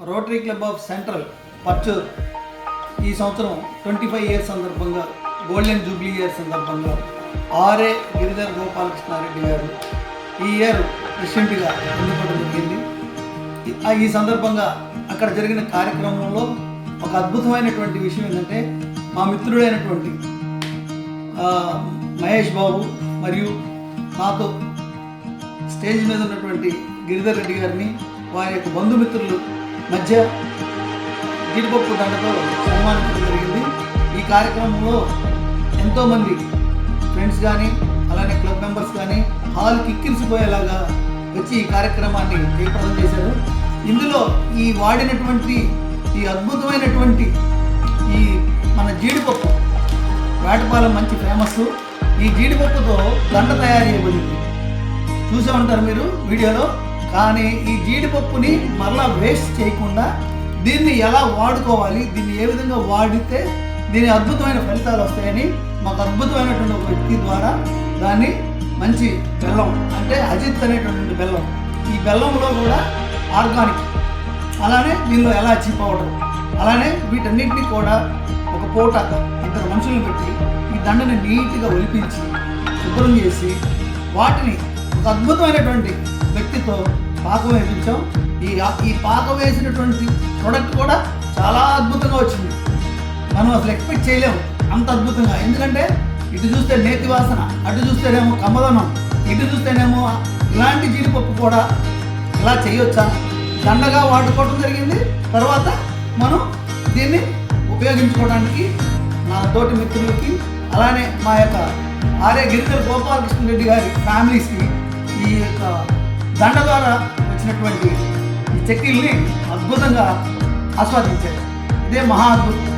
Rotary club of central Parchur ఈ సంవత్సరం 25 years సందర్భంగా గోల్డెన్ జూబ్లీ ఇయర్ సందర్భంగా ఆర్ఏ గిరిధర్ గోపాలకృష్ణారెడ్డి గారు ఈ ఇయర్ ప్రెసిడెంట్గా ఎన్నుకోవడం జరిగింది. ఈ సందర్భంగా అక్కడ జరిగిన కార్యక్రమంలో ఒక అద్భుతమైనటువంటి విషయం ఏంటంటే మా మిత్రుడైనటువంటి మహేష్ బాబు మరియు నాతో స్టేజ్ మీద ఉన్నటువంటి గిరిధర్ రెడ్డి గారిని వారి యొక్క బంధుమిత్రులు మధ్య జీడిపప్పు దండతో సన్మానించడం జరిగింది. ఈ కార్యక్రమంలో ఎంతోమంది ఫ్రెండ్స్ కానీ అలానే క్లబ్ మెంబర్స్ కానీ హాల్ కిక్కిరిసిపోయేలాగా వచ్చి ఈ కార్యక్రమాన్ని జయప్రదం చేశారు. ఇందులో ఈ వాడినటువంటి ఈ అద్భుతమైనటువంటి ఈ మన జీడిపప్పు వేటపాలెం మంచి ఫేమస్. ఈ జీడిపప్పుతో దండ తయారు చేయబడింది, చూసే ఉంటారు మీరు వీడియోలో. కానీ ఈ జీడిపప్పుని మరలా వేస్ట్ చేయకుండా దీన్ని ఎలా వాడుకోవాలి, దీన్ని ఏ విధంగా వాడితే దీని అద్భుతమైన ఫలితాలు వస్తాయని మాకు అద్భుతమైనటువంటి ఒక వ్యక్తి ద్వారా దాన్ని మంచి బెల్లం అంటే అజిత్ అనేటువంటి బెల్లం, ఈ బెల్లంలో కూడా ఆర్గానిక్, అలానే దీనిలో ఎలాచీ పౌడర్, అలానే వీటన్నిటిని కూడా ఒక పూట ఇద్దరు మనుషులను పెట్టి ఈ దండని నీట్గా ఒలిపించి శుభ్రం చేసి వాటిని ఒక అద్భుతమైనటువంటి వ్యక్తితో పాకం వేయించాం. ఈ పాకం వేసినటువంటి ప్రోడక్ట్ కూడా చాలా అద్భుతంగా వచ్చింది. మనం అసలు ఎక్స్పెక్ట్ చేయలేము అంత అద్భుతంగా. ఎందుకంటే ఇటు చూస్తే నేతి వాసన, అటు చూస్తేనేమో కమ్మదనం, ఇటు చూస్తేనేమో ఇలాంటి జీడిపప్పు కూడా ఇలా చేయొచ్చా, దండగా వాడుకోవడం జరిగింది. తర్వాత మనం దీన్ని ఉపయోగించుకోవడానికి నా తోటి మిత్రులకి అలానే మా యొక్క ఆర్ఏ గిరిధర్ గోపాలకృష్ణారెడ్డి గారి ఫ్యామిలీస్కి ఈ యొక్క దండ ద్వారా వచ్చినటువంటి ఈ చెక్కిల్ని అద్భుతంగా ఆస్వాదించారు. ఇదే మహా అద్భుతం.